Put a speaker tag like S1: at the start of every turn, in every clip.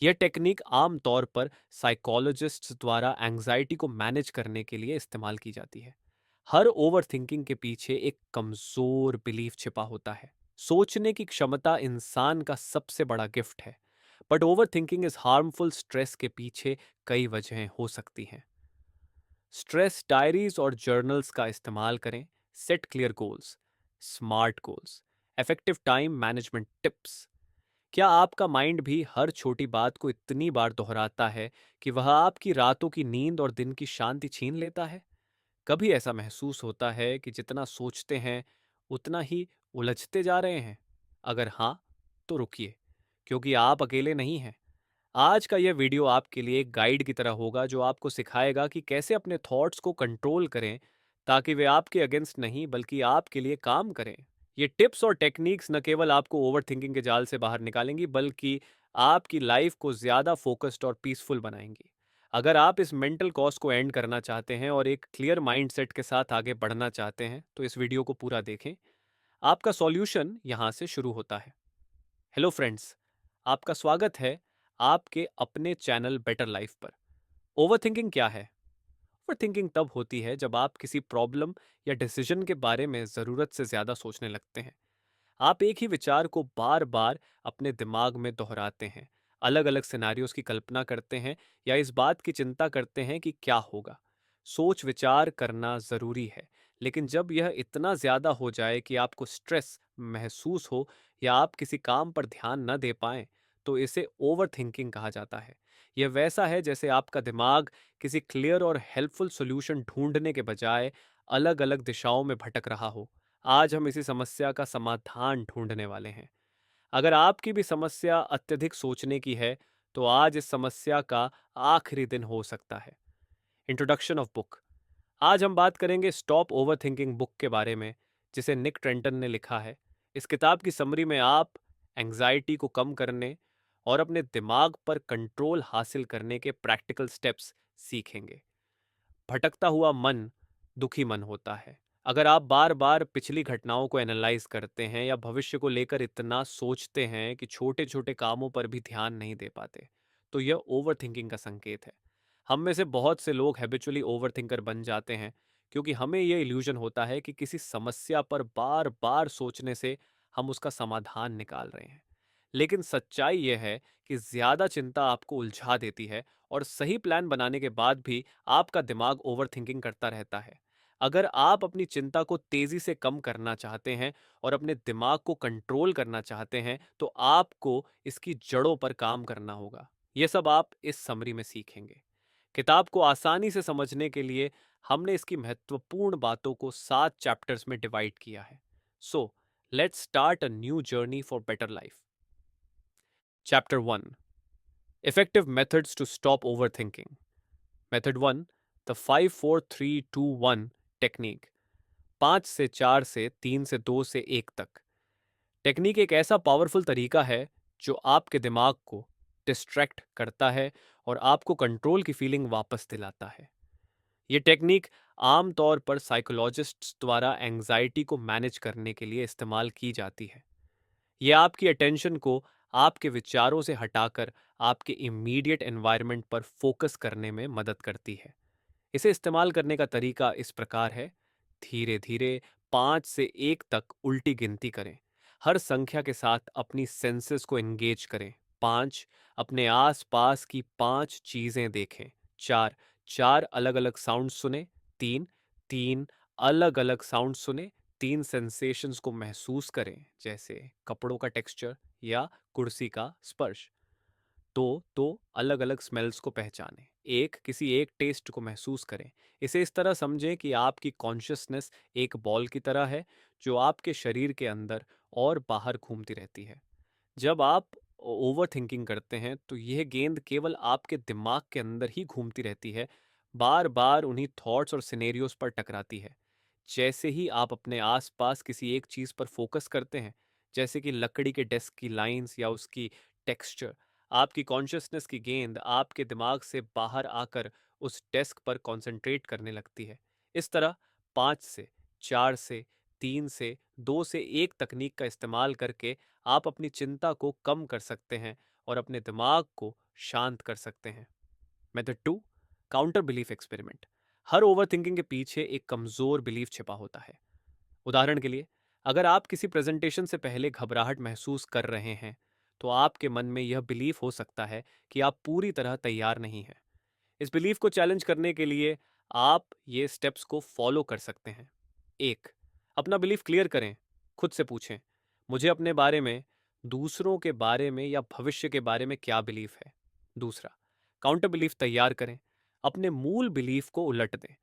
S1: यह टेक्निक आम तौर पर साइकोलॉजिस्ट्स द्वारा एंजाइटी को मैनेज करने के लिए इस्तेमाल की जाती है। हर ओवरथिंकिंग के पीछे एक कमजोर बिलीफ छिपा होता है। सोचने की क्षमता इंसान का सबसे बड़ा गिफ्ट है, but overthinking is harmful. Stress के पीछे कई वजहें हो सकती हैं। स्ट्रेस डायरीज और जर्नल्स का इस्तेमाल करें। Set clear goals, smart goals, effective time management tips. क्या आपका माइंड भी हर छोटी बात को इतनी बार दोहराता है कि वह आपकी रातों की नींद और दिन की शांति छीन लेता है? कभी ऐसा महसूस होता है कि जितना सोचते हैं उतना ही उलझते जा रहे हैं? अगर हाँ, तो रुकिए, क्योंकि आप अकेले नहीं हैं। आज का यह वीडियो आपके लिए एक गाइड की तरह होगा जो आपको सिखाएगा कि कैसे अपने थॉट्स को कंट्रोल करें, ताकि वे आपके अगेंस्ट नहीं बल्कि आपके लिए काम करें। ये टिप्स और टेक्निक्स न केवल आपको ओवरथिंकिंग के जाल से बाहर निकालेंगी, बल्कि आपकी लाइफ को ज़्यादा फोकस्ड और पीसफुल बनाएंगी। अगर आप इस मेंटल कॉस्ट को एंड करना चाहते हैं और एक क्लियर माइंडसेट के साथ आगे बढ़ना चाहते हैं, तो इस वीडियो को पूरा देखें। आपका सॉल्यूशन यहाँ से शुरू होता है। हेलो फ्रेंड्स, आपका स्वागत है आपके अपने चैनल बेटर लाइफ पर। ओवरथिंकिंग क्या है? ओवरथिंकिंग तब होती है जब आप किसी प्रॉब्लम या डिसीजन के बारे में ज़रूरत से ज़्यादा सोचने लगते हैं। आप एक ही विचार को बार बार अपने दिमाग में दोहराते हैं, अलग अलग सिनारियोस की कल्पना करते हैं या इस बात की चिंता करते हैं कि क्या होगा। सोच विचार करना ज़रूरी है, लेकिन जब यह इतना ज़्यादा हो जाए कि आपको स्ट्रेस महसूस हो या आप किसी काम पर ध्यान न दे पाएं, तो इसे ओवर थिंकिंग कहा जाता है। यह वैसा है जैसे आपका दिमाग किसी क्लियर और हेल्पफुल सॉल्यूशन ढूंढने के बजाय अलग अलग दिशाओं में भटक रहा हो। आज हम इसी समस्या का समाधान ढूंढने वाले हैं। अगर आपकी भी समस्या अत्यधिक सोचने की है, तो आज इस समस्या का आखिरी दिन हो सकता है। Introduction of book. आज हम बात करेंगे स्टॉप ओवरथिंकिंग बुक के बारे में, जिसे निक ट्रेंटन ने लिखा है। इस किताब की समरी में आप एंजाइटी को कम करने और अपने दिमाग पर कंट्रोल हासिल करने के प्रैक्टिकल स्टेप्स सीखेंगे। भटकता हुआ मन दुखी मन होता है। अगर आप बार बार पिछली घटनाओं को एनालाइज करते हैं या भविष्य को लेकर इतना सोचते हैं कि छोटे छोटे कामों पर भी ध्यान नहीं दे पाते, तो यह ओवर थिंकिंग का संकेत है। हम में से बहुत से लोग हैबिचुअली ओवर थिंकर बन जाते हैं, क्योंकि हमें यह इल्यूजन होता है कि किसी समस्या पर बार बार सोचने से हम उसका समाधान निकाल रहे हैं। लेकिन सच्चाई यह है कि ज्यादा चिंता आपको उलझा देती है और सही प्लान बनाने के बाद भी आपका दिमाग ओवरथिंकिंग करता रहता है। अगर आप अपनी चिंता को तेजी से कम करना चाहते हैं और अपने दिमाग को कंट्रोल करना चाहते हैं, तो आपको इसकी जड़ों पर काम करना होगा। यह सब आप इस समरी में सीखेंगे। किताब को आसानी से समझने के लिए हमने इसकी महत्वपूर्ण बातों को 7 चैप्टर्स में डिवाइड किया है। So let's start a new journey for better life. Chapter 1, Effective methods to stop overthinking. Method 1, the 5-4-3-2-1 technique. 5 से 4 से 3 से 2 से 1 तक। टेक्निक एक ऐसा पावरफुल तरीका है जो आपके दिमाग को डिस्ट्रैक्ट करता है और आपको कंट्रोल की फीलिंग वापस दिलाता है। ये टेक्निक आमतौर पर साइकोलॉजिस्ट्स द्वारा एंजाइटी को मैनेज करने के लिए इस्तेमाल की जाती है। यह आपकी अटेंशन को आपके विचारों से हटाकर आपके इमीडिएट एनवायरनमेंट पर फोकस करने में मदद करती है। इसे इस्तेमाल करने का तरीका इस प्रकार है। धीरे धीरे 5 से 1 तक उल्टी गिनती करें। हर संख्या के साथ अपनी सेंसेस को एंगेज करें। 5, अपने आस-पास की 5 चीजें देखें। 4, 4 अलग-अलग साउंड सुने। 3, 3 अलग-अलग साउंड सुने। 3 सेंसेशंस को महसूस करें, जैसे कपड़ों का टेक्सचर या कुर्सी का स्पर्श। तो अलग अलग स्मेल्स को पहचानें। एक किसी एक टेस्ट को महसूस करें। इसे इस तरह समझें कि आपकी कॉन्शियसनेस एक बॉल की तरह है जो आपके शरीर के अंदर और बाहर घूमती रहती है। जब आप ओवर थिंकिंग करते हैं, तो यह गेंद केवल आपके दिमाग के अंदर ही घूमती रहती है, बार बार उन्हीं थॉट्स और सिनेरियोस पर टकराती है। जैसे ही आप अपने आसपास किसी एक चीज पर फोकस करते हैं, जैसे कि लकड़ी के डेस्क की लाइंस या उसकी टेक्सचर, आपकी कॉन्शियसनेस की गेंद आपके दिमाग से बाहर आकर उस डेस्क पर कंसंट्रेट करने लगती है। इस तरह 5 से 4 से 3 से 2 से 1 तकनीक का इस्तेमाल करके आप अपनी चिंता को कम कर सकते हैं और अपने दिमाग को शांत कर सकते हैं। Method 2, counter belief experiment. हर ओवरथिंकिंग के पीछे एक कमजोर बिलीफ छिपा होता है। उदाहरण के लिए, अगर आप किसी प्रेजेंटेशन से पहले घबराहट महसूस कर रहे हैं, तो आपके मन में यह बिलीफ हो सकता है कि आप पूरी तरह तैयार नहीं हैं। इस बिलीफ को चैलेंज करने के लिए आप ये स्टेप्स को फॉलो कर सकते हैं। एक, अपना बिलीफ क्लियर करें। खुद से पूछें, मुझे अपने बारे में, दूसरों के बारे में या भविष्य के बारे में क्या बिलीफ है। दूसरा, काउंटर बिलीफ तैयार करें। अपने मूल बिलीफ को उलट दें।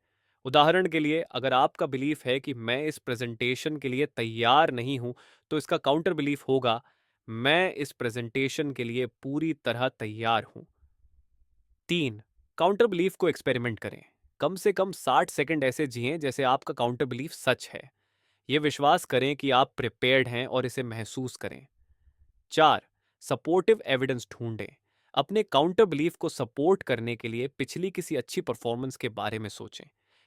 S1: उदाहरण के लिए, अगर आपका बिलीफ है कि मैं इस प्रेजेंटेशन के लिए तैयार नहीं हूं, तो इसका काउंटर बिलीफ होगा, मैं इस प्रेजेंटेशन के लिए पूरी तरह तैयार हूं। 3, काउंटर बिलीफ को एक्सपेरिमेंट करें। कम से कम 60 सेकंड ऐसे जिएं जैसे आपका काउंटर बिलीफ सच है। यह विश्वास करें कि आप प्रिपेयर्ड हैं और इसे महसूस करें। 4, सपोर्टिव एविडेंस ढूंढें। अपने काउंटर बिलीफ को सपोर्ट करने के लिए पिछली किसी अच्छी परफॉर्मेंस के बारे में सोचें।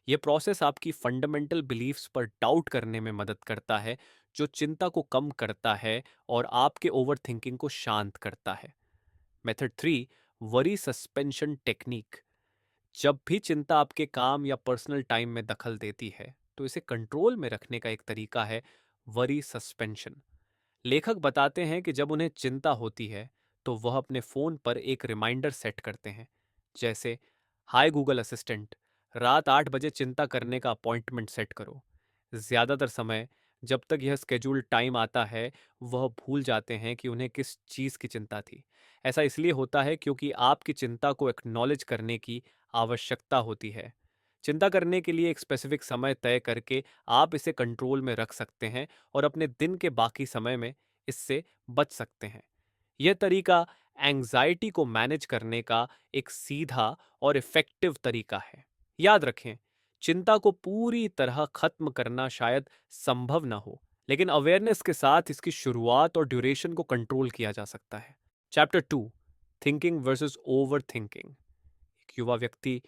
S1: यह प्रोसेस आपकी फंडामेंटल बिलीफ्स पर डाउट करने में मदद करता है, जो चिंता को कम करता है और आपके ओवरथिंकिंग को शांत करता है। Method 3, worry suspension technique. जब भी चिंता आपके काम या पर्सनल टाइम में दखल देती है, तो इसे कंट्रोल में रखने का एक तरीका है वरी सस्पेंशन। लेखक बताते हैं कि जब उन्हें चिंता होती है, तो वह अपने फोन पर एक रिमाइंडर सेट करते हैं, जैसे, हाय गूगल असिस्टेंट, रात 8 बजे चिंता करने का अपॉइंटमेंट सेट करो। ज्यादातर समय जब तक यह स्केड्यूल टाइम आता है, वह भूल जाते हैं कि उन्हें किस चीज की चिंता थी। ऐसा इसलिए होता है क्योंकि आपकी चिंता को एक्नॉलेज करने की आवश्यकता होती है। चिंता करने के लिए एक स्पेसिफिक समय तय करके आप इसे कंट्रोल में रख सकते हैं और अपने दिन के बाकी समय में इससे बच सकते हैं। यह तरीका एंग्जाइटी को मैनेज करने का एक सीधा और इफेक्टिव तरीका है। याद रखें, चिंता को पूरी तरह खत्म करना शायद संभव ना हो, लेकिन अवेयरनेस के साथ इसकी शुरुआत और ड्यूरेशन को कंट्रोल किया जा सकता है। Chapter 2, thinking versus over thinking. एक युवा व्यक्ति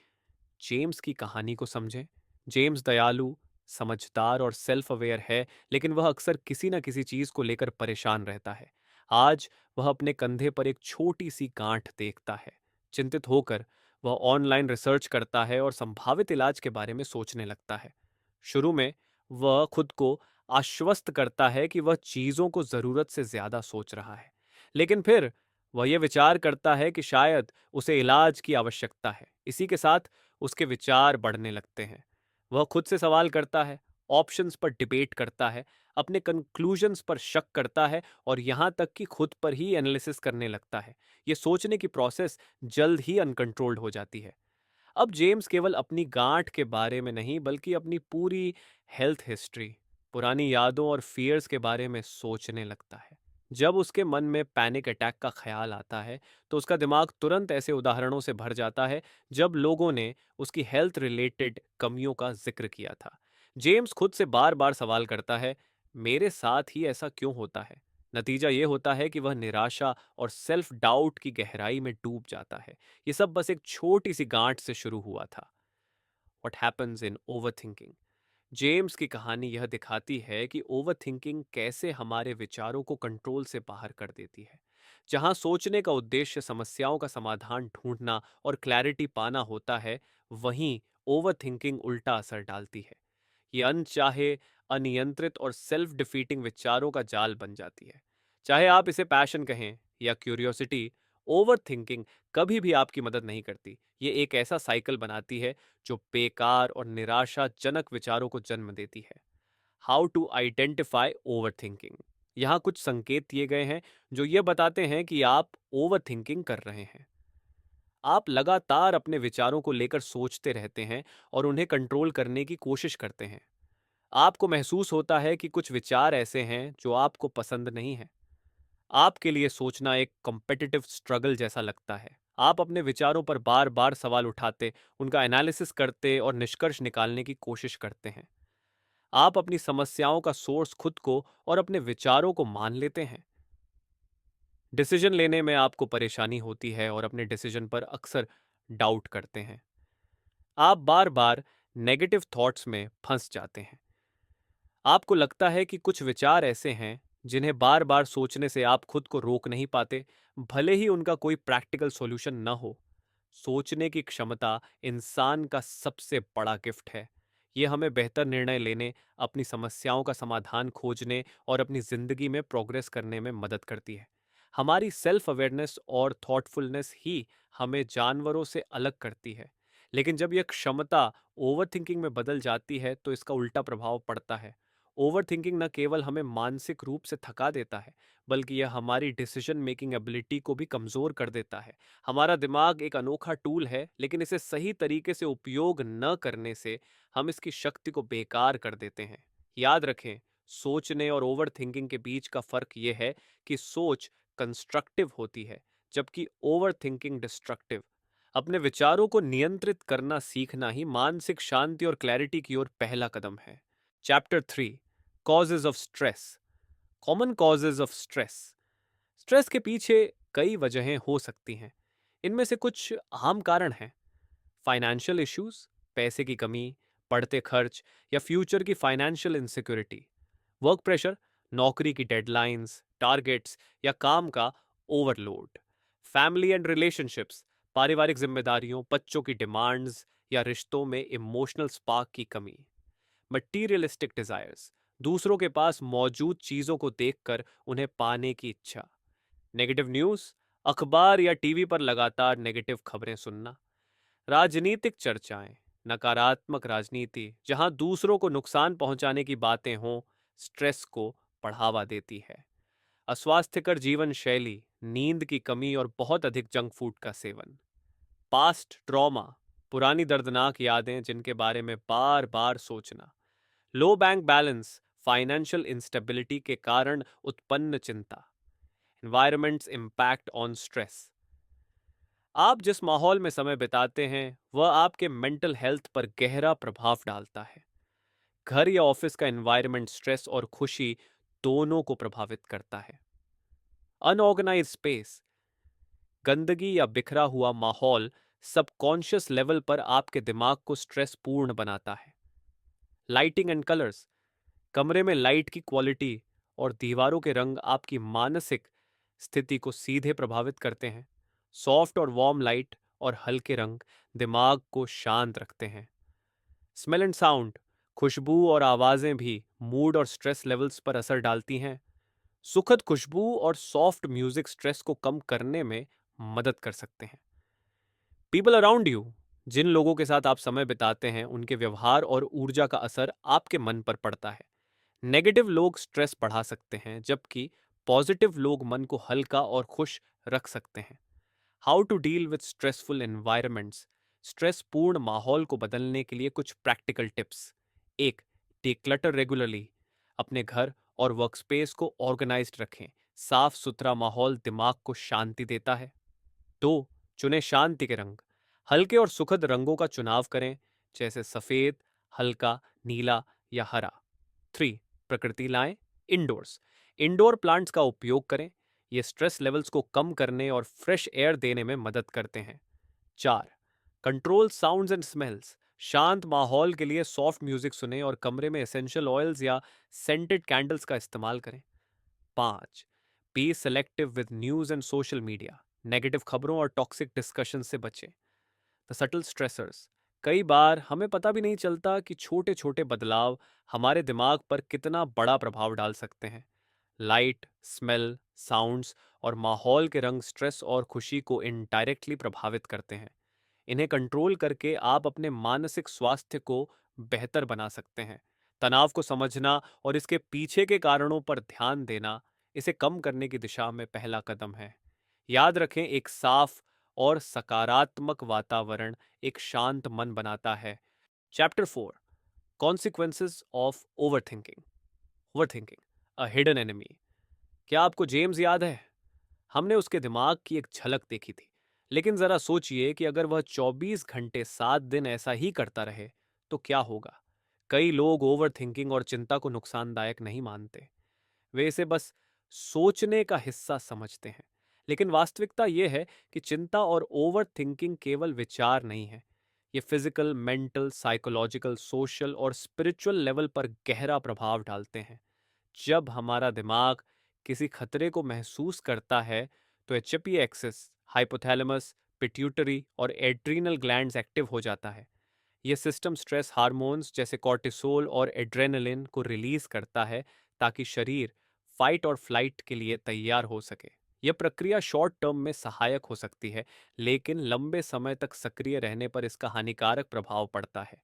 S1: जेम्स की कहानी को समझें। जेम्स दयालु, समझदार और सेल्फ अवेयर है, लेकिन वह अक्सर किसी न किसी चीज को लेकर परेशान रहता है। आज वह अपने कंधे पर एक छोटी सी गांठ देखता है। चिंतित होकर वह ऑनलाइन रिसर्च करता है और संभावित इलाज के बारे में सोचने लगता है। शुरू में वह खुद को आश्वस्त करता है कि वह चीजों को जरूरत से ज्यादा सोच रहा है, लेकिन फिर वह यह विचार करता है कि शायद उसे इलाज की आवश्यकता है। इसी के साथ उसके विचार बढ़ने लगते हैं। वह खुद से सवाल करता है, ऑप्शंस पर डिबेट करता है, अपने कंक्लूजन्स पर शक करता है और यहां तक कि खुद पर ही एनालिसिस करने लगता है। यह सोचने की प्रोसेस जल्द ही अनकंट्रोल्ड हो जाती है। अब जेम्स केवल अपनी गांठ के बारे में नहीं, बल्कि अपनी पूरी हेल्थ हिस्ट्री, पुरानी यादों और फियर्स के बारे में सोचने लगता है। जब उसके मन में पैनिक अटैक का ख्याल आता है, तो उसका दिमाग तुरंत ऐसे उदाहरणों से भर जाता है जब लोगों ने उसकी हेल्थ रिलेटेड कमियों का जिक्र किया था। जेम्स खुद से बार बार सवाल करता है, मेरे साथ ही ऐसा क्यों होता है? नतीजा ये होता है कि वह निराशा और सेल्फ डाउट की गहराई में डूब जाता है। ये सब बस एक छोटी सी गांठ से शुरू हुआ था। What happens in overthinking? James की कहानी यह दिखाती है कि ओवरथिंकिंग कैसे हमारे विचारों को कंट्रोल से बाहर कर देती है। जहां सोचने का उद्देश्य समस्याओं का समाधान ढूंढना और क्लैरिटी पाना होता है, वहीं ओवरथिंकिंग उल्टा असर डालती है। ये अनचाहे, अनियंत्रित और सेल्फ डिफीटिंग विचारों का जाल बन जाती है। चाहे आप इसे पैशन कहें या क्यूरियोसिटी, ओवर थिंकिंग कभी भी आपकी मदद नहीं करती। ये एक ऐसा साइकिल बनाती है जो बेकार और निराशाजनक विचारों को जन्म देती है। हाउ टू आइडेंटिफाई ओवर थिंकिंग। यहाँ कुछ संकेत दिए गए हैं जो ये बताते हैं कि आप ओवर थिंकिंग कर रहे हैं। आप लगातार अपने विचारों को लेकर सोचते रहते हैं और उन्हें कंट्रोल करने की कोशिश करते हैं। आपको महसूस होता है कि कुछ विचार ऐसे हैं जो आपको पसंद नहीं है। आपके लिए सोचना एक कॉम्पिटिटिव स्ट्रगल जैसा लगता है। आप अपने विचारों पर बार बार सवाल उठाते, उनका एनालिसिस करते और निष्कर्ष निकालने की कोशिश करते हैं। आप अपनी समस्याओं का सोर्स खुद को और अपने विचारों को मान लेते हैं। डिसीजन लेने में आपको परेशानी होती है और अपने डिसीजन पर अक्सर डाउट करते हैं। आप बार बार नेगेटिव थॉट्स में फंस जाते हैं। आपको लगता है कि कुछ विचार ऐसे हैं जिन्हें बार बार सोचने से आप खुद को रोक नहीं पाते, भले ही उनका कोई प्रैक्टिकल सॉल्यूशन न हो। सोचने की क्षमता इंसान का सबसे बड़ा गिफ्ट है। ये हमें बेहतर निर्णय लेने, अपनी समस्याओं का समाधान खोजने और अपनी जिंदगी में प्रोग्रेस करने में मदद करती है। हमारी सेल्फ अवेयरनेस और थॉटफुलनेस ही हमें जानवरों से अलग करती है। लेकिन जब यह क्षमता ओवरथिंकिंग में बदल जाती है तो इसका उल्टा प्रभाव पड़ता है। ओवरथिंकिंग न केवल हमें मानसिक रूप से थका देता है, बल्कि यह हमारी डिसीजन मेकिंग एबिलिटी को भी कमजोर कर देता है। हमारा दिमाग एक अनोखा टूल है, लेकिन इसे सही तरीके से उपयोग न करने से हम इसकी शक्ति को बेकार कर देते हैं। याद रखें, सोचने और ओवर थिंकिंग के बीच का फर्क यह है कि सोच कंस्ट्रक्टिव होती है, जबकि ओवर थिंकिंग डिस्ट्रक्टिव। अपने विचारों को नियंत्रित करना सीखना ही मानसिक शांति और क्लैरिटी की ओर पहला कदम है। Chapter 3, causes of stress. Common causes of stress. Stress के पीछे कई वजहें हो सकती हैं। इनमें से कुछ आम कारण हैं: फाइनेंशियल इश्यूज, पैसे की कमी, बढ़ते खर्च या फ्यूचर की फाइनेंशियल इनसिक्योरिटी। वर्क प्रेशर, नौकरी की डेडलाइंस, टारगेट्स या काम का ओवरलोड। फैमिली एंड रिलेशनशिप्स, पारिवारिक जिम्मेदारियों, बच्चों की डिमांड्स या रिश्तों में इमोशनल स्पार्क की कमी। मटीरियलिस्टिक डिजायर्स, दूसरों के पास मौजूद चीजों को देखकर उन्हें पाने की इच्छा। नेगेटिव न्यूज, अखबार या टीवी पर लगातार नेगेटिव खबरें सुनना। राजनीतिक चर्चाएं, नकारात्मक राजनीति जहां दूसरों को नुकसान पहुंचाने की बातें हों, स्ट्रेस को बढ़ावा देती है। अस्वास्थ्यकर जीवन शैली, नींद की कमी और बहुत अधिक जंक फूड का सेवन। पास्ट ट्रॉमा, पुरानी दर्दनाक यादें जिनके बारे में बार बार सोचना। लो बैंक बैलेंस, फाइनेंशियल इंस्टेबिलिटी के कारण उत्पन्न चिंता। Environments impact on stress. आप जिस माहौल में समय बिताते हैं वह आपके मेंटल हेल्थ पर गहरा प्रभाव डालता है। घर या ऑफिस का एनवायरनमेंट स्ट्रेस और खुशी दोनों को प्रभावित करता है। अनऑर्गेनाइज स्पेस, गंदगी या बिखरा हुआ माहौल सबकॉन्शियस लेवल पर आपके दिमाग को स्ट्रेस पूर्ण बनाता है। लाइटिंग एंड कलर्स, कमरे में लाइट की क्वालिटी और दीवारों के रंग आपकी मानसिक स्थिति को सीधे प्रभावित करते हैं। सॉफ्ट और वार्म लाइट और हल्के रंग दिमाग को शांत रखते हैं। स्मेल एंड साउंड, खुशबू और आवाजें भी मूड और स्ट्रेस लेवल्स पर असर डालती हैं। सुखद खुशबू और सॉफ्ट म्यूजिक स्ट्रेस को कम करने में मदद कर सकते हैं। पीपल अराउंड यू, जिन लोगों के साथ आप समय बिताते हैं उनके व्यवहार और ऊर्जा का असर आपके मन पर पड़ता है। नेगेटिव लोग स्ट्रेस बढ़ा सकते हैं, जबकि पॉजिटिव लोग मन को हल्का और खुश रख सकते हैं। How to deal with stressful environments. Stress पूर्ण माहौल को बदलने के लिए कुछ प्रैक्टिकल टिप्स। एक, डिक्लटर रेगुलरली। अपने घर और वर्कस्पेस को ऑर्गेनाइज्ड रखें। साफ सुथरा माहौल दिमाग को शांति देता है। दो, चुने शांति के रंग। हल्के और सुखद रंगों का चुनाव करें, जैसे सफेद, हल्का नीला या हरा। थ्री, प्रकृति लाएं, इंडोर्स। इंडोर प्लांट्स का उपयोग करें, ये स्ट्रेस लेवल्स को कम करने और फ्रेश एयर देने में मदद करते हैं। चार, कंट्रोल साउंड्स एंड स्मेल्स। शांत माहौल के लिए सॉफ्ट म्यूजिक सुने और कमरे में एसेंशियल ऑयल्स या सेंटेड कैंडल्स का इस्तेमाल करें। पांच, be selective with news and social media. Negative खबरों और टॉक्सिक डिस्कशन से बचें। द सटल स्ट्रेसर्स, कई बार हमें पता भी नहीं चलता कि छोटे छोटे बदलाव हमारे दिमाग पर कितना बड़ा प्रभाव डाल सकते हैं। लाइट, स्मेल, साउंड्स और माहौल के रंग स्ट्रेस और खुशी को इनडायरेक्टली प्रभावित करते हैं। इन्हें कंट्रोल करके आप अपने मानसिक स्वास्थ्य को बेहतर बना सकते हैं। तनाव को समझना और इसके पीछे के कारणों पर ध्यान देना इसे कम करने की दिशा में पहला कदम है। याद रखें, एक साफ और सकारात्मक वातावरण एक शांत मन बनाता है। Chapter 4, consequences of overthinking. Overthinking, a hidden enemy. क्या आपको जेम्स याद है? हमने उसके दिमाग की एक झलक देखी थी। लेकिन जरा सोचिए कि अगर वह 24 घंटे 7 दिन ऐसा ही करता रहे तो क्या होगा? कई लोग ओवर थिंकिंग और चिंता को नुकसानदायक नहीं मानते। वे इसे बस सोचने का हिस्सा समझते हैं। लेकिन वास्तविकता यह है कि चिंता और ओवर थिंकिंग केवल विचार नहीं है। ये फिजिकल, मेंटल, साइकोलॉजिकल, सोशल और स्पिरिचुअल लेवल पर गहरा प्रभाव डालते हैं। जब हमारा दिमाग किसी खतरे को महसूस करता है तो एचपी एक्सिस, हाइपोथैलेमस, पिट्यूटरी और एड्रीनल ग्लैंड्स एक्टिव हो जाता है। यह सिस्टम स्ट्रेस हार्मोन्स जैसे कॉर्टिसोल और एड्रेनलिन को रिलीज करता है ताकि शरीर फाइट और फ्लाइट के लिए तैयार हो सके। यह प्रक्रिया शॉर्ट टर्म में सहायक हो सकती है, लेकिन लंबे समय तक सक्रिय रहने पर इसका हानिकारक प्रभाव पड़ता है।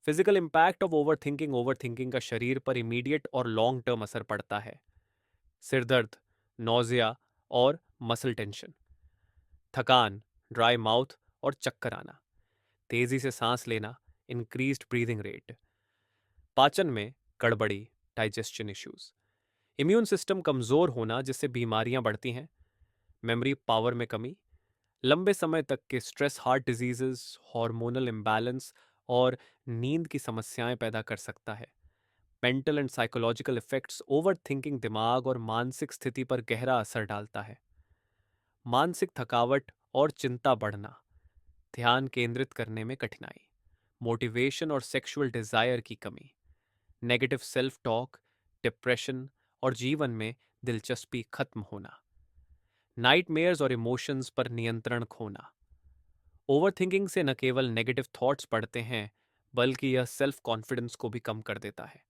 S1: फिजिकल इम्पैक्ट ऑफ ओवरथिंकिंग का शरीर पर इमीडिएट और लॉन्ग टर्म असर पड़ता है। सिरदर्द, नौजिया और मसल टेंशन, थकान, ड्राई माउथ और चक्कर आना, तेजी से सांस लेना, इंक्रीज्ड ब्रीदिंग रेट, पाचन में गड़बड़ी, डाइजेशन इश्यूज, इम्यून सिस्टम कमजोर होना जिससे बीमारियां बढ़ती हैं, मेमोरी पावर में कमी, लंबे समय तक के stress heart diseases, hormonal imbalance और नींद की समस्याएं पैदा कर सकता है। Mental and psychological effects, over thinking दिमाग और मानसिक स्थिति पर गहरा असर डालता है। मानसिक थकावट और चिंता बढ़ना, ध्यान केंद्रित करने में कठिनाई, मोटिवेशन और सेक्सुअल डिजायर की कमी, नेगेटिव सेल्फ टॉक, डिप्रेशन और जीवन में दिलचस्पी खत्म होना, नाइटमेयर्स और इमोशंस पर नियंत्रण खोना। ओवरथिंकिंग से न केवल नेगेटिव थॉट्स बढ़ते हैं, बल्कि यह सेल्फ कॉन्फिडेंस को भी कम कर देता है।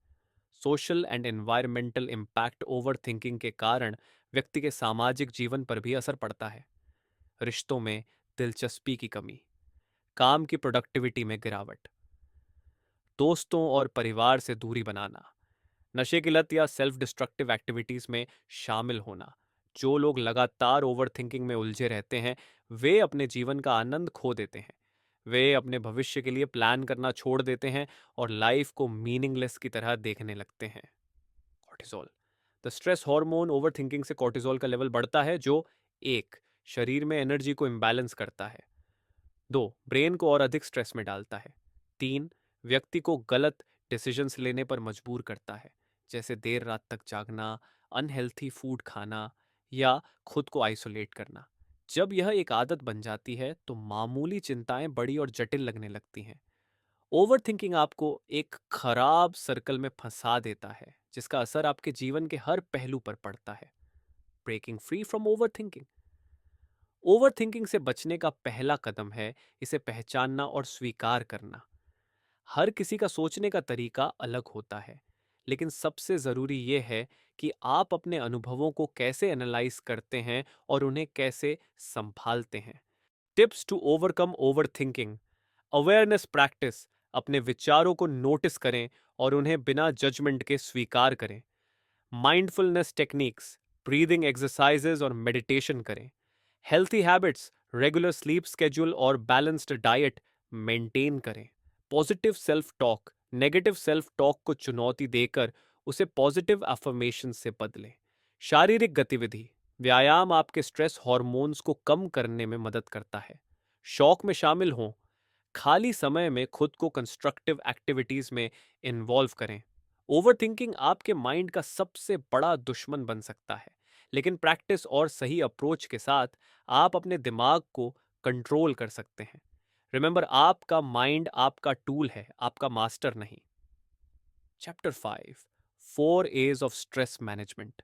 S1: Social and environmental impact, overthinking के कारण व्यक्ति के सामाजिक जीवन पर भी असर पड़ता है। रिश्तों में दिलचस्पी की कमी, काम की प्रोडक्टिविटी में गिरावट, दोस्तों और परिवार से दूरी बनाना, नशे की लत या सेल्फ डिस्ट्रक्टिव एक्टिविटीज में शामिल होना। जो लोग लगातार ओवरथिंकिंग में उलझे रहते हैं, वे अपने जीवन का आनंद खो देते हैं। वे अपने भविष्य के लिए प्लान करना छोड़ देते हैं और लाइफ को मीनिंगलेस की तरह देखने लगते हैं। Cortisol, the stress hormone, overthinking से कॉर्टिसोल का लेवल बढ़ता है, जो एक, शरीर में एनर्जी को इम्बैलेंस करता है। 2, ब्रेन को और अधिक स्ट्रेस में डालता है। 3, व्यक्ति को गलत डिसीजंस लेने पर मजबूर करता है, जैसे देर रात तक जागना, अनहेल्थी फूड खाना या खुद को आइसोलेट करना। जब यह एक आदत बन जाती है तो मामूली चिंताएं बड़ी और जटिल लगने लगती हैं। ओवरथिंकिंग आपको एक खराब सर्कल में फंसा देता है, जिसका असर आपके जीवन के हर पहलू पर पड़ता है। Breaking free from overthinking, overthinking से बचने का पहला कदम है इसे पहचानना और स्वीकार करना। हर किसी का सोचने का तरीका अलग होता है, लेकिन सबसे जरूरी यह है कि आप अपने अनुभवों को कैसे एनालाइज करते हैं और उन्हें कैसे संभालते हैं। Tips to overcome overthinking: awareness practice, अपने विचारों को नोटिस करें और उन्हें बिना जजमेंट के स्वीकार करें। माइंडफुलनेस टेक्निक्स, ब्रीदिंग एक्सरसाइजेज और मेडिटेशन करें। Healthy habits, regular sleep schedule और बैलेंस्ड डाइट मेंटेन करें। Positive self talk, negative self talk को चुनौती देकर उसे पॉजिटिव अफर्मेशन से बदलें। शारीरिक गतिविधि, व्यायाम आपके स्ट्रेस हार्मोन्स को कम करने में मदद करता है। शौक में शामिल हों, खाली समय में खुद को कंस्ट्रक्टिव एक्टिविटीज में इन्वॉल्व करें। ओवरथिंकिंग आपके माइंड का सबसे बड़ा दुश्मन बन सकता है, लेकिन प्रैक्टिस और सही अप्रोच के साथ आप अपने दिमाग को कंट्रोल कर सकते हैं। रिमेंबर, आपका माइंड आपका टूल है, आपका मास्टर नहीं। Chapter 5, 4 age of stress management.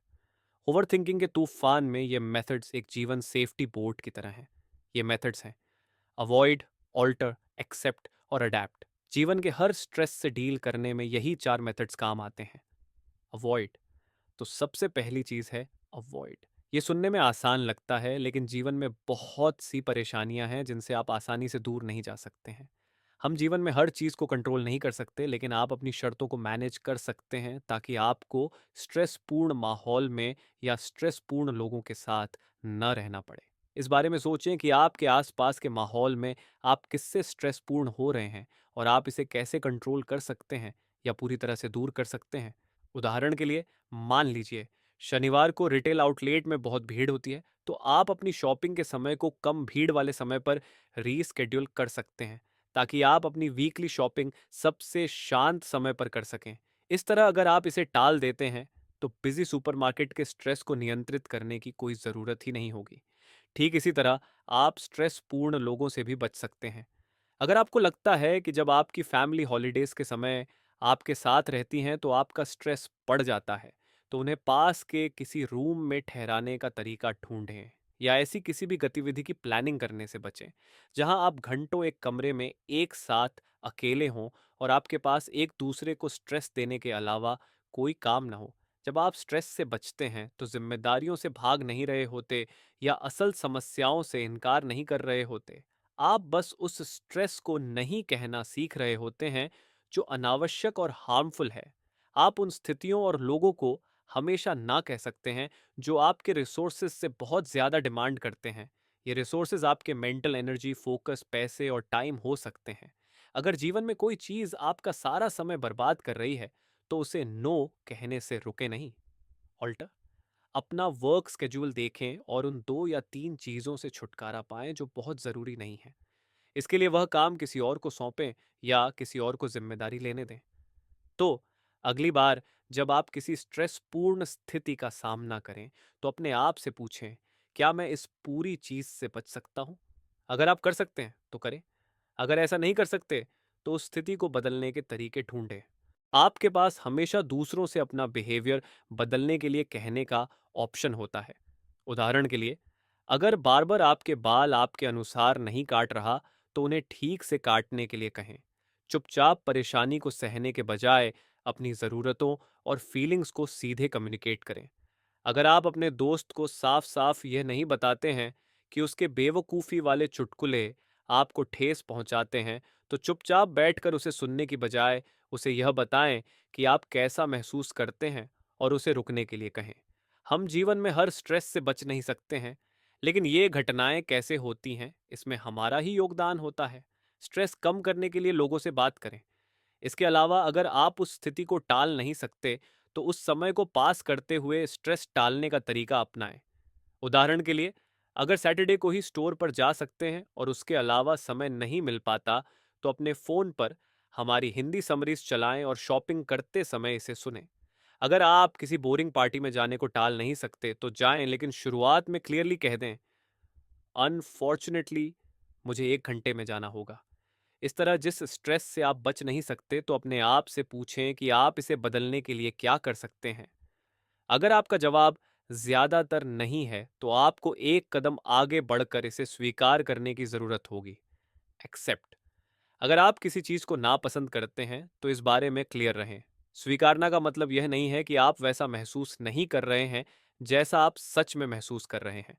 S1: Overthinking के तूफान में ये मेथड्स एक जीवन सेफ्टी बोर्ड की तरह हैं। ये मेथड्स हैं: अवॉइड, ऑल्टर, एक्सेप्ट और अडेप्ट। जीवन के हर स्ट्रेस से डील करने में यही 4 मेथड्स काम आते हैं। अवॉइड, तो सबसे पहली चीज है अवॉइड। ये सुनने में आसान लगता है, लेकिन जीवन में बहुत सी परेशानियां हैं जिनसे आप आसानी से दूर नहीं जा सकते हैं। हम जीवन में हर चीज को कंट्रोल नहीं कर सकते, लेकिन आप अपनी शर्तों को मैनेज कर सकते हैं ताकि आपको स्ट्रेसपूर्ण माहौल में या स्ट्रेसपूर्ण लोगों के साथ न रहना पड़े। इस बारे में सोचें कि आपके आसपास के माहौल में आप किससे स्ट्रेसपूर्ण हो रहे हैं और आप इसे कैसे कंट्रोल कर सकते हैं या पूरी तरह से दूर कर सकते हैं। उदाहरण के लिए, मान लीजिए शनिवार को रिटेल आउटलेट में बहुत भीड़ होती है, तो आप अपनी शॉपिंग के समय को कम भीड़ वाले समय पर रीस्केड्यूल कर सकते हैं ताकि आप अपनी वीकली शॉपिंग सबसे शांत समय पर कर सकें। इस तरह अगर आप इसे टाल देते हैं तो बिजी सुपरमार्केट के स्ट्रेस को नियंत्रित करने की कोई ज़रूरत ही नहीं होगी। ठीक इसी तरह आप स्ट्रेस पूर्ण लोगों से भी बच सकते हैं। अगर आपको लगता है कि जब आपकी फैमिली हॉलीडेज के समय आपके साथ रहती हैं तो आपका स्ट्रेस बढ़ जाता है, तो उन्हें पास के किसी रूम में ठहराने का तरीका ढूंढें या ऐसी किसी भी गतिविधि की प्लानिंग करने से बचें जहां आप घंटों एक कमरे में एक साथ अकेले हों और आपके पास एक दूसरे को स्ट्रेस देने के अलावा कोई काम ना हो। जब आप स्ट्रेस से बचते हैं तो जिम्मेदारियों से भाग नहीं रहे होते या असल समस्याओं से इनकार नहीं कर रहे होते। आप बस उस स्ट्रेस को नहीं कहना सीख रहे होते हैं जो अनावश्यक और हार्मफुल है। आप उन स्थितियों और लोगों को हमेशा ना कह सकते हैं जो आपके रिसोर्सेज से बहुत ज़्यादा डिमांड करते हैं। ये रिसोर्सेज आपके मेंटल एनर्जी, फोकस, पैसे और टाइम हो सकते हैं। अगर जीवन में कोई चीज़ आपका सारा समय बर्बाद कर रही है तो उसे नो कहने से रुके नहीं। ऑल्टर अपना वर्क स्केड्यूल देखें और उन 2 या 3 चीज़ों से छुटकारा पाएं जो बहुत ज़रूरी नहीं है। इसके लिए वह काम किसी और को सौंपें या किसी और को जिम्मेदारी लेने दें। तो अगली बार जब आप किसी स्ट्रेसपूर्ण स्थिति का सामना करें तो अपने आप से पूछें, क्या मैं इस पूरी चीज से बच सकता हूं? अगर आप कर सकते हैं तो करें। अगर ऐसा नहीं कर सकते तो उस स्थिति को बदलने के तरीके ढूंढें। आपके पास हमेशा दूसरों से अपना बिहेवियर बदलने के लिए कहने का ऑप्शन होता है। उदाहरण के लिए, अगर बार बार आपके बाल आपके अनुसार नहीं काट रहा तो उन्हें ठीक से काटने के लिए कहें। चुपचाप परेशानी को सहने के बजाय अपनी ज़रूरतों और फीलिंग्स को सीधे कम्युनिकेट करें। अगर आप अपने दोस्त को साफ साफ यह नहीं बताते हैं कि उसके बेवकूफ़ी वाले चुटकुले आपको ठेस पहुंचाते हैं, तो चुपचाप बैठकर उसे सुनने की बजाय उसे यह बताएं कि आप कैसा महसूस करते हैं और उसे रुकने के लिए कहें। हम जीवन में हर स्ट्रेस से बच नहीं सकते हैं, लेकिन ये घटनाएं कैसे होती हैं इसमें हमारा ही योगदान होता है। स्ट्रेस कम करने के लिए लोगों से बात करें। इसके अलावा अगर आप उस स्थिति को टाल नहीं सकते तो उस समय को पास करते हुए स्ट्रेस टालने का तरीका अपनाएं। उदाहरण के लिए, अगर सैटरडे को ही स्टोर पर जा सकते हैं और उसके अलावा समय नहीं मिल पाता तो अपने फ़ोन पर हमारी हिंदी समरीज चलाएं और शॉपिंग करते समय इसे सुनें। अगर आप किसी बोरिंग पार्टी में जाने को टाल नहीं सकते तो जाएं, लेकिन शुरुआत में क्लियरली कह दें, अनफॉर्चुनेटली मुझे 1 घंटे में जाना होगा। इस तरह जिस स्ट्रेस से आप बच नहीं सकते तो अपने आप से पूछें कि आप इसे बदलने के लिए क्या कर सकते हैं। अगर आपका जवाब ज्यादातर नहीं है तो आपको एक कदम आगे बढ़कर इसे स्वीकार करने की जरूरत होगी। एक्सेप्ट। अगर आप किसी चीज को नापसंद करते हैं तो इस बारे में क्लियर रहें। स्वीकारना का मतलब यह नहीं है कि आप वैसा महसूस नहीं कर रहे हैं जैसा आप सच में महसूस कर रहे हैं,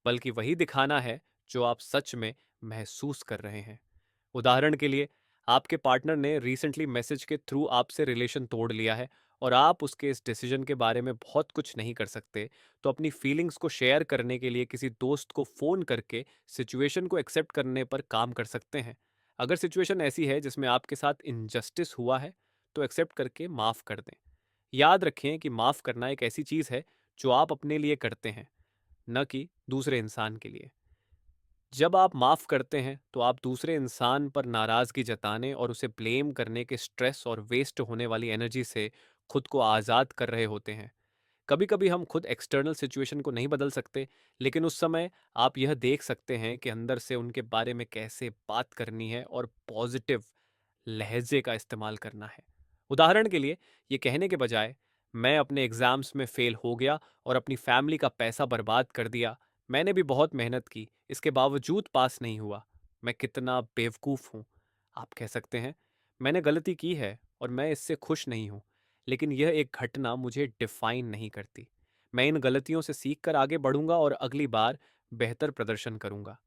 S1: बल्कि वही दिखाना है जो आप सच में महसूस कर रहे हैं। उदाहरण के लिए, आपके पार्टनर ने रिसेंटली मैसेज के थ्रू आपसे रिलेशन तोड़ लिया है और आप उसके इस डिसीजन के बारे में बहुत कुछ नहीं कर सकते, तो अपनी फीलिंग्स को शेयर करने के लिए किसी दोस्त को फ़ोन करके सिचुएशन को एक्सेप्ट करने पर काम कर सकते हैं। अगर सिचुएशन ऐसी है जिसमें आपके साथ इनजस्टिस हुआ है तो एक्सेप्ट करके माफ़ कर दें। याद रखें कि माफ़ करना एक ऐसी चीज़ है जो आप अपने लिए करते हैं, न कि दूसरे इंसान के लिए। जब आप माफ करते हैं तो आप दूसरे इंसान पर नाराजगी जताने और उसे ब्लेम करने के स्ट्रेस और वेस्ट होने वाली एनर्जी से खुद को आज़ाद कर रहे होते हैं। कभी कभी हम खुद एक्सटर्नल सिचुएशन को नहीं बदल सकते, लेकिन उस समय आप यह देख सकते हैं कि अंदर से उनके बारे में कैसे बात करनी है और पॉजिटिव लहजे का इस्तेमाल करना है। उदाहरण के लिए, ये कहने के बजाय, मैं अपने एग्जाम्स में फेल हो गया और अपनी फैमिली का पैसा बर्बाद कर दिया, मैंने भी बहुत मेहनत की, इसके बावजूद पास नहीं हुआ, मैं कितना बेवकूफ़ हूँ। आप कह सकते हैं, मैंने गलती की है और मैं इससे खुश नहीं हूँ, लेकिन यह एक घटना मुझे डिफाइन नहीं करती। मैं इन गलतियों से सीख कर आगे बढ़ूंगा और अगली बार बेहतर प्रदर्शन करूंगा।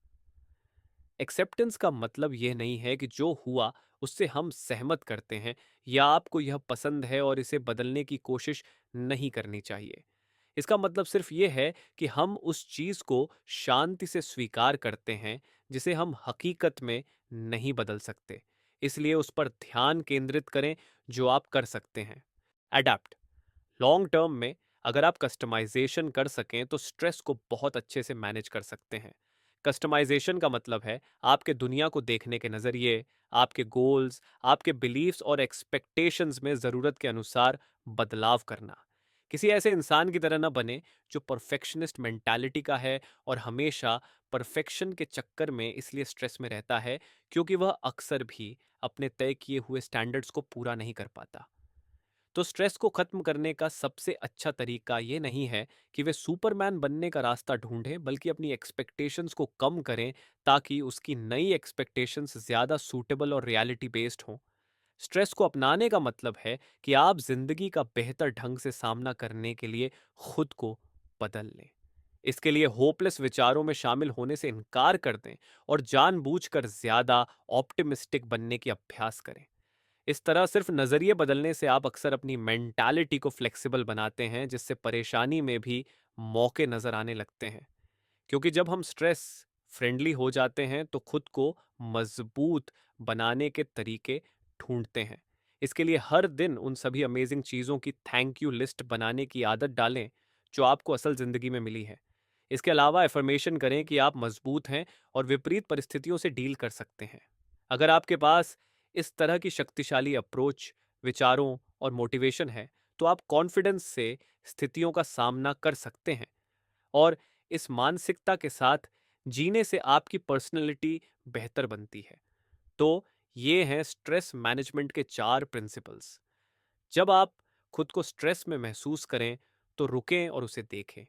S1: एक्सेप्टेंस का मतलब यह नहीं है कि जो हुआ उससे हम सहमत करते हैं या आपको यह पसंद है और इसे बदलने की कोशिश नहीं करनी चाहिए। इसका मतलब सिर्फ ये है कि हम उस चीज को शांति से स्वीकार करते हैं जिसे हम हकीकत में नहीं बदल सकते। इसलिए उस पर ध्यान केंद्रित करें जो आप कर सकते हैं। अडेप्ट। लॉन्ग टर्म में अगर आप कस्टमाइजेशन कर सकें तो स्ट्रेस को बहुत अच्छे से मैनेज कर सकते हैं। कस्टमाइजेशन का मतलब है आपके दुनिया को देखने के नज़रिए, आपके गोल्स, आपके बिलीव्स और एक्सपेक्टेशंस में ज़रूरत के अनुसार बदलाव करना। किसी ऐसे इंसान की तरह ना बने जो परफेक्शनिस्ट मेंटालिटी का है और हमेशा परफेक्शन के चक्कर में इसलिए स्ट्रेस में रहता है क्योंकि वह अक्सर भी अपने तय किए हुए स्टैंडर्ड्स को पूरा नहीं कर पाता। तो स्ट्रेस को खत्म करने का सबसे अच्छा तरीका ये नहीं है कि वे सुपरमैन बनने का रास्ता ढूंढें, बल्कि अपनी एक्सपेक्टेशंस को कम करें ताकि उसकी नई एक्सपेक्टेशंस ज़्यादा सूटेबल और रियलिटी बेस्ड हों। स्ट्रेस को अपनाने का मतलब है कि आप जिंदगी का बेहतर ढंग से सामना करने के लिए खुद को बदल लें। इसके लिए होपलेस विचारों में शामिल होने से इनकार कर दें और जानबूझकर ज्यादा ऑप्टिमिस्टिक बनने की अभ्यास करें। इस तरह सिर्फ नजरिए बदलने से आप अक्सर अपनी मेंटालिटी को फ्लेक्सिबल बनाते हैं, जिससे परेशानी में भी मौके नजर आने लगते हैं। क्योंकि जब हम स्ट्रेस फ्रेंडली हो जाते हैं तो खुद को मजबूत बनाने के तरीके ढूंढते हैं। इसके लिए हर दिन उन सभी अमेजिंग चीज़ों की थैंक यू लिस्ट बनाने की आदत डालें जो आपको असल ज़िंदगी में मिली है। इसके अलावा एफर्मेशन करें कि आप मजबूत हैं और विपरीत परिस्थितियों से डील कर सकते हैं। अगर आपके पास इस तरह की शक्तिशाली अप्रोच, विचारों और मोटिवेशन है, तो आप कॉन्फिडेंस से स्थितियों का सामना कर सकते हैं। और इस मानसिकता के साथ जीने से आपकी पर्सनैलिटी बेहतर बनती है। तो ये हैं स्ट्रेस मैनेजमेंट के 4 प्रिंसिपल्स। जब आप खुद को स्ट्रेस में महसूस करें तो रुकें और उसे देखें।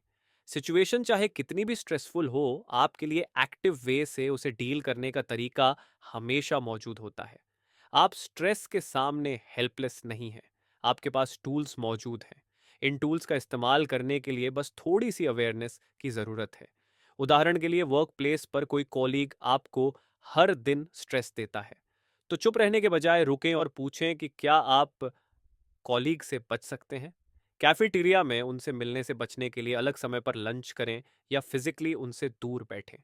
S1: सिचुएशन चाहे कितनी भी स्ट्रेसफुल हो, आपके लिए एक्टिव वे से उसे डील करने का तरीका हमेशा मौजूद होता है। आप स्ट्रेस के सामने हेल्पलेस नहीं हैं। आपके पास टूल्स मौजूद हैं। इन टूल्स का इस्तेमाल करने के लिए बस थोड़ी सी अवेयरनेस की ज़रूरत है। उदाहरण के लिए वर्क प्लेस पर कोई कॉलीग आपको हर दिन स्ट्रेस देता है, तो चुप रहने के बजाय रुकें और पूछें कि क्या आप कॉलीग से बच सकते हैं। कैफेटेरिया में उनसे मिलने से बचने के लिए अलग समय पर लंच करें या फिजिकली उनसे दूर बैठें।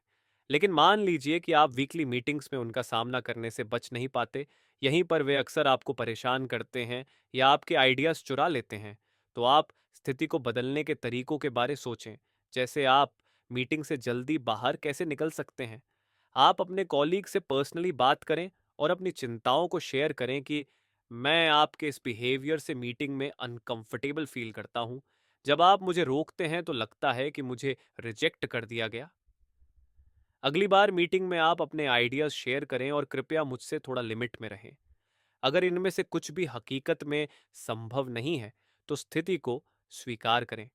S1: लेकिन मान लीजिए कि आप वीकली मीटिंग्स में उनका सामना करने से बच नहीं पाते, यहीं पर वे अक्सर आपको परेशान करते हैं या आपके आइडियाज़ चुरा लेते हैं, तो आप स्थिति को बदलने के तरीकों के बारे सोचें। जैसे आप मीटिंग से जल्दी बाहर कैसे निकल सकते हैं। आप अपने कॉलीग से पर्सनली बात करें और अपनी चिंताओं को शेयर करें कि मैं आपके इस बिहेवियर से मीटिंग में अनकंफर्टेबल फील करता हूं। जब आप मुझे रोकते हैं तो लगता है कि मुझे रिजेक्ट कर दिया गया। अगली बार मीटिंग में आप अपने आइडियाज शेयर करें और कृपया मुझसे थोड़ा लिमिट में रहें। अगर इनमें से कुछ भी हकीकत में संभव नहीं है, तो स्थिति को स्वीकार करें।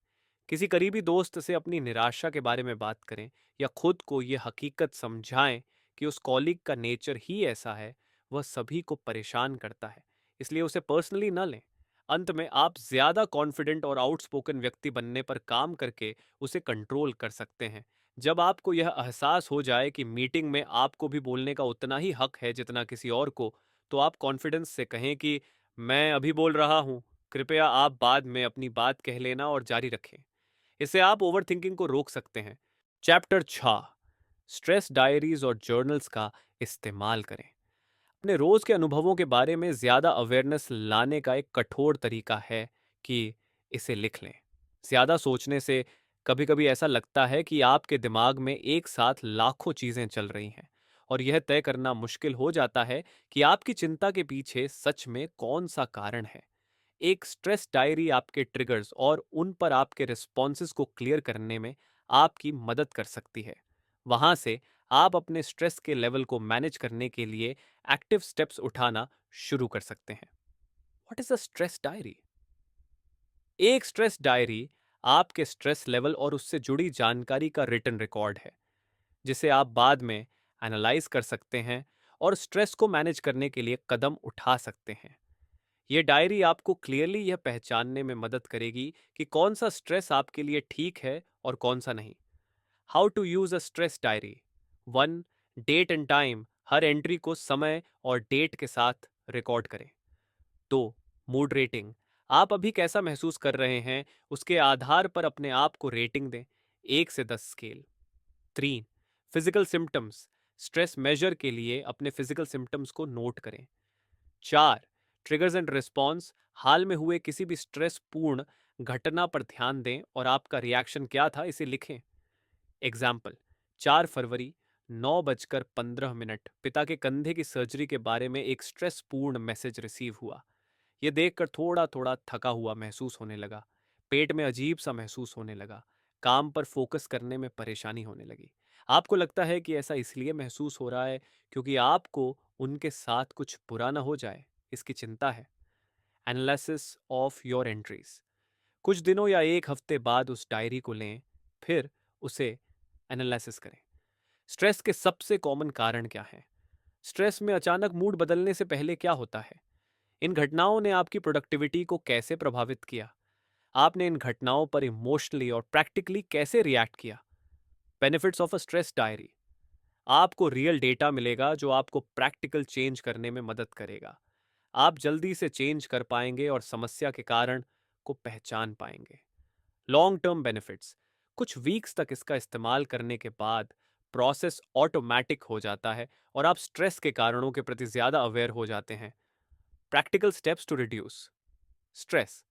S1: किसी करीबी दोस्त से अपनी निराशा के बारे में बात करें या खुद को यह हकीकत समझाएं कि उस कॉलीग का नेचर ही ऐसा है, वह सभी को परेशान करता है, इसलिए उसे पर्सनली न लें। अंत में आप ज्यादा कॉन्फिडेंट और आउटस्पोकन व्यक्ति बनने पर काम करके उसे कंट्रोल कर सकते हैं। जब आपको यह एहसास हो जाए कि मीटिंग में आपको भी बोलने का उतना ही हक है जितना किसी और को, तो आप कॉन्फिडेंस से कहें कि मैं अभी बोल रहा हूं, कृपया आप बाद में अपनी बात कह लेना, और जारी रखें। इससे आप ओवरथिंकिंग को रोक सकते हैं। चैप्टर 6, स्ट्रेस डायरीज और जर्नल्स का इस्तेमाल करें। अपने रोज के अनुभवों के बारे में ज्यादा अवेयरनेस लाने का एक कठोर तरीका है कि इसे लिख लें। ज्यादा सोचने से कभी कभी ऐसा लगता है कि आपके दिमाग में एक साथ लाखों चीजें चल रही हैं, और यह तय करना मुश्किल हो जाता है कि आपकी चिंता के पीछे सच में कौन सा कारण है। एक स्ट्रेस डायरी आपके ट्रिगर्स और उन पर आपके रिस्पॉन्सेस को क्लियर करने में आपकी मदद कर सकती है। वहां से आप अपने स्ट्रेस के लेवल को मैनेज करने के लिए एक्टिव स्टेप्स उठाना शुरू कर सकते हैं। What is a stress diary? एक स्ट्रेस डायरी आपके स्ट्रेस लेवल और उससे जुड़ी जानकारी का रिटन रिकॉर्ड है, जिसे आप बाद में एनालाइज कर सकते हैं और स्ट्रेस को मैनेज करने के लिए कदम उठा सकते हैं। ये डायरी आपको क्लियरली यह पहचानने में मदद करेगी कि कौन सा स्ट्रेस आपके लिए ठीक है और कौन सा नहीं। How to use a stress diary. 1. Date and time, हर एंट्री को समय और डेट के साथ रिकॉर्ड करें। 2. मूड रेटिंग, आप अभी कैसा महसूस कर रहे हैं उसके आधार पर अपने आप को रेटिंग दें, 1 से 10 scale. 3. Physical symptoms, stress measure के लिए अपने फिजिकल सिम्टम्स को नोट करें। 4. ट्रिगर्स एंड रिस्पॉन्स, हाल में हुए किसी भी स्ट्रेस पूर्ण घटना पर ध्यान दें और आपका रिएक्शन क्या था इसे लिखें। एग्जाम्पल, 4 फरवरी, 9:15 पिता के कंधे की सर्जरी के बारे में एक स्ट्रेस पूर्ण मैसेज रिसीव हुआ। यह देखकर थोड़ा थोड़ा थका हुआ महसूस होने लगा, पेट में अजीब सा महसूस होने लगा, काम पर फोकस करने में परेशानी होने लगी। आपको लगता है कि ऐसा इसलिए महसूस हो रहा है क्योंकि आपको उनके साथ कुछ बुरा ना हो जाए, इसकी चिंता है। Analysis of your entries. कुछ दिनों या एक हफ्ते बाद उस डायरी को लें, फिर उसे एनालिसिस करें। स्ट्रेस के सबसे कॉमन कारण क्या हैं? स्ट्रेस में अचानक मूड बदलने से पहले क्या होता है? इन घटनाओं ने आपकी प्रोडक्टिविटी को कैसे प्रभावित किया? आपने इन घटनाओं पर इमोशनली और प्रैक्टिकली कैसे रिएक्ट किया? Benefits of a stress diary. आपको रियल डेटा मिलेगा जो आपको प्रैक्टिकल चेंज करने में मदद करेगा। आप जल्दी से चेंज कर पाएंगे और समस्या के कारण को पहचान पाएंगे। Long term benefits. कुछ वीक्स तक इसका इस्तेमाल करने के बाद प्रोसेस ऑटोमेटिक हो जाता है और आप स्ट्रेस के कारणों के प्रति ज्यादा अवेयर हो जाते हैं। Practical steps to reduce stress.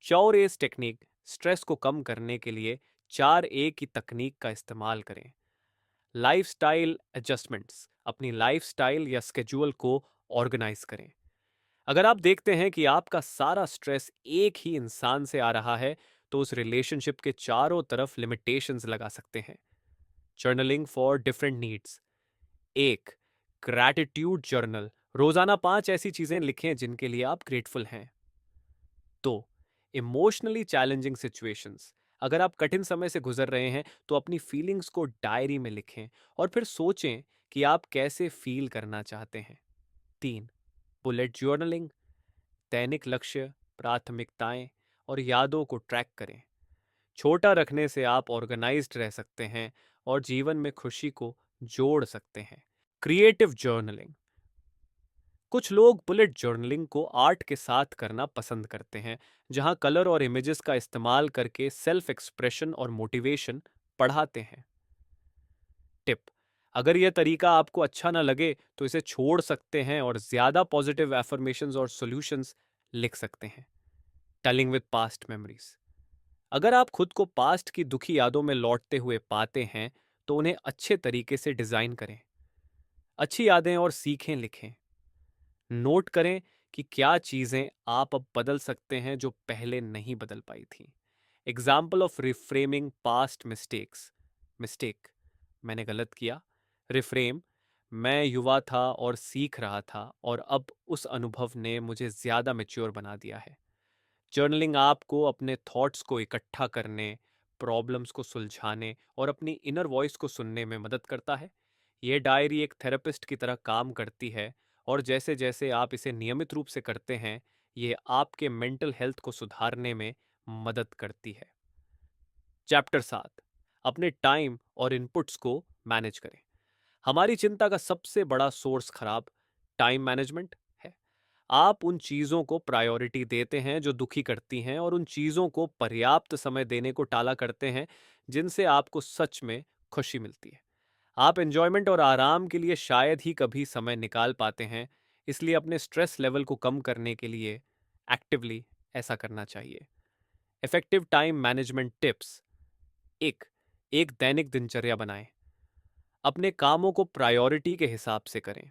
S1: चौर एस टेक्निक। स्ट्रेस को कम करने के लिए 4A की तकनीक का इस्तेमाल करें। Lifestyle adjustments. अपनी लाइफस्टाइल या स्केड्यूल को ऑर्गेनाइज करें। अगर आप देखते हैं कि आपका सारा स्ट्रेस एक ही इंसान से आ रहा है, तो उस रिलेशनशिप के चारों तरफ लिमिटेशंस लगा सकते हैं। Journaling for different needs. एक, ग्रैटिट्यूड जर्नल। रोजाना 5 ऐसी चीजें लिखें जिनके लिए आप ग्रेटफुल हैं। 2, इमोशनली चैलेंजिंग सिचुएशंस। अगर आप कठिन समय से गुजर रहे हैं तो अपनी फीलिंग्स को डायरी में लिखें और फिर सोचें कि आप कैसे फील करना चाहते हैं। 3, बुलेट जर्नलिंग। दैनिक लक्ष्य, प्राथमिकताएं और यादों को ट्रैक करें। छोटा रखने से आप ऑर्गेनाइज्ड रह सकते हैं और जीवन में खुशी को जोड़ सकते हैं। Creative journaling. कुछ लोग बुलेट जर्नलिंग को आर्ट के साथ करना पसंद करते हैं, जहां कलर और इमेजेस का इस्तेमाल करके सेल्फ एक्सप्रेशन और मोटिवेशन बढ़ाते हैं। टिप: अगर यह तरीका आपको अच्छा ना लगे तो इसे छोड़ सकते हैं और ज्यादा पॉजिटिव एफर्मेशंस और सॉल्यूशंस लिख सकते हैं। Telling with past memories. अगर आप खुद को पास्ट की दुखी यादों में लौटते हुए पाते हैं तो उन्हें अच्छे तरीके से डिजाइन करें। अच्छी यादें और सीखें लिखें। नोट करें कि क्या चीजें आप अब बदल सकते हैं जो पहले नहीं बदल पाई थी। Example of reframing past mistakes. Mistake: मैंने गलत किया। रिफ्रेम: मैं युवा था और सीख रहा था और अब उस अनुभव ने मुझे ज्यादा मेच्योर बना दिया है। जर्नलिंग आपको अपने थॉट्स को इकट्ठा करने, प्रॉब्लम्स को सुलझाने और अपनी इनर वॉइस को सुनने में मदद करता है। यह डायरी एक थेरेपिस्ट की तरह काम करती है और जैसे जैसे आप इसे नियमित रूप से करते हैं, ये आपके मेंटल हेल्थ को सुधारने में मदद करती है। चैप्टर 7, अपने टाइम और इनपुट्स को मैनेज करें। हमारी चिंता का सबसे बड़ा सोर्स खराब टाइम मैनेजमेंट है। आप उन चीजों को प्रायोरिटी देते हैं जो दुखी करती हैं और उन चीजों को पर्याप्त समय देने को टाला करते हैं जिनसे आपको सच में खुशी मिलती है। आप एंजॉयमेंट और आराम के लिए शायद ही कभी समय निकाल पाते हैं, इसलिए अपने स्ट्रेस लेवल को कम करने के लिए एक्टिवली ऐसा करना चाहिए। Effective time management tips. एक, एक दैनिक दिनचर्या बनाएं। अपने कामों को प्रायोरिटी के हिसाब से करें।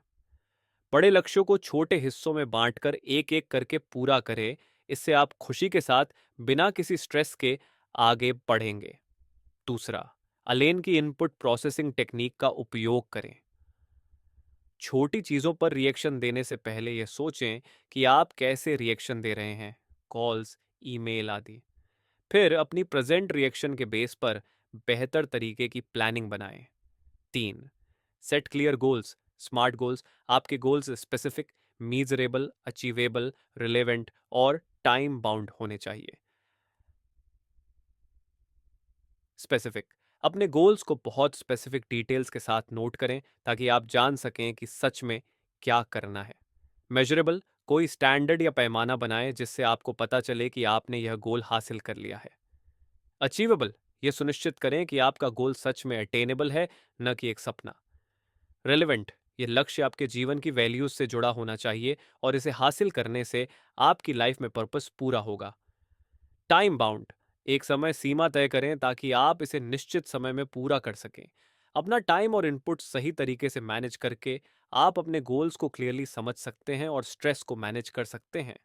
S1: बड़े लक्ष्यों को छोटे हिस्सों में बांटकर एक एक करके पूरा करें। इससे आप खुशी के साथ बिना किसी स्ट्रेस के आगे बढ़ेंगे। दूसरा, अलेन की इनपुट प्रोसेसिंग टेक्निक का उपयोग करें। छोटी चीजों पर रिएक्शन देने से पहले यह सोचें कि आप कैसे रिएक्शन दे रहे हैं, कॉल्स, ईमेल आदि। फिर अपनी प्रेजेंट रिएक्शन के बेस पर बेहतर तरीके की प्लानिंग बनाएं। 3, set clear goals. Smart goals. आपके goals specific, measurable, achievable, relevant और टाइम बाउंड होने चाहिए। स्पेसिफिक: अपने गोल्स को बहुत स्पेसिफिक डिटेल्स के साथ नोट करें ताकि आप जान सकें कि सच में क्या करना है। मेजरेबल: कोई स्टैंडर्ड या पैमाना बनाएं जिससे आपको पता चले कि आपने यह गोल हासिल कर लिया है। अचीवेबल: यह सुनिश्चित करें कि आपका गोल सच में अटेनेबल है, न कि एक सपना। रेलेवेंट: ये लक्ष्य आपके जीवन की वैल्यूज से जुड़ा होना चाहिए और इसे हासिल करने से आपकी लाइफ में पर्पस पूरा होगा। टाइम बाउंड: एक समय सीमा तय करें ताकि आप इसे निश्चित समय में पूरा कर सकें। अपना टाइम और इनपुट सही तरीके से मैनेज करके आप अपने गोल्स को क्लियरली समझ सकते हैं और स्ट्रेस को मैनेज कर सकते हैं।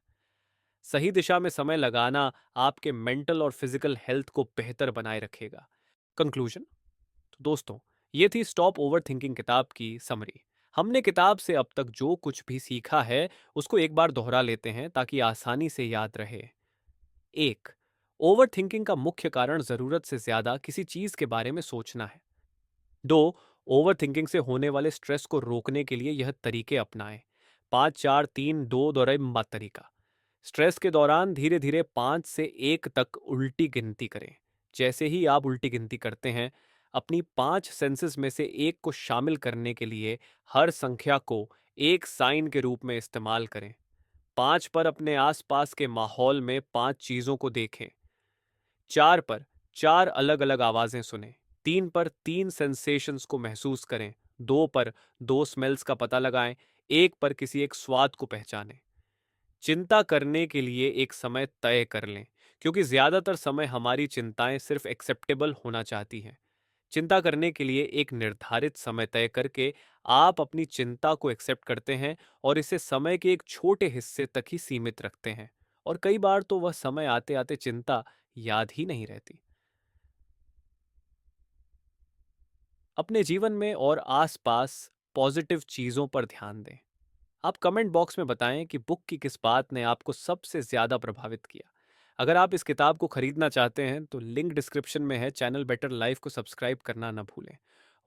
S1: सही दिशा में समय लगाना आपके मेंटल और फिजिकल हेल्थ को बेहतर बनाए रखेगा। कंक्लूजन। तो दोस्तों, ये थी स्टॉप ओवर थिंकिंग किताब की समरी। हमने किताब से अब तक जो कुछ भी सीखा है, उसको एक बार दोहरा लेते हैं ताकि आसानी से याद रहे। 1. ओवरथिंकिंग का मुख्य कारण ज़रूरत से ज़्यादा किसी चीज़ के बारे में सोचना है। 2. ओवरथिंकिंग से होने वाले स्ट्रेस को रोकने के लिए यह तरीके अपनाएं। 5 4 3 2 दोरम्बा तरीका। स्ट्रेस के दौरान धीरे धीरे 5 से 1 तक उल्टी गिनती करें। जैसे ही आप उल्टी गिनती करते हैं, अपनी 5 सेंसेस में से एक को शामिल करने के लिए हर संख्या को एक साइन के रूप में इस्तेमाल करें। 5 पर अपने आसपास के माहौल में 5 चीज़ों को देखें। 4 पर 4 अलग अलग आवाज़ें सुनें। 3 पर 3 सेंसेशंस को महसूस करें। 2 पर 2 स्मेल्स का पता लगाएं। 1 पर किसी एक स्वाद को पहचानें। चिंता करने के लिए एक समय तय कर लें, क्योंकि ज़्यादातर समय हमारी चिंताएं सिर्फ एक्सेप्टेबल होना चाहती हैं। चिंता करने के लिए एक निर्धारित समय तय करके आप अपनी चिंता को एक्सेप्ट करते हैं और इसे समय के एक छोटे हिस्से तक ही सीमित रखते हैं। और कई बार तो वह समय आते आते चिंता याद ही नहीं रहती। अपने जीवन में और आसपास पॉजिटिव चीज़ों पर ध्यान दें। आप कमेंट बॉक्स में बताएं कि बुक की किस बात ने आपको सबसे ज़्यादा प्रभावित किया। अगर आप इस किताब को खरीदना चाहते हैं तो लिंक डिस्क्रिप्शन में है। चैनल बेटर लाइफ को सब्सक्राइब करना ना भूलें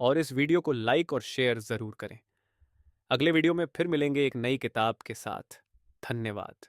S1: और इस वीडियो को लाइक और शेयर ज़रूर करें। अगले वीडियो में फिर मिलेंगे एक नई किताब के साथ। धन्यवाद।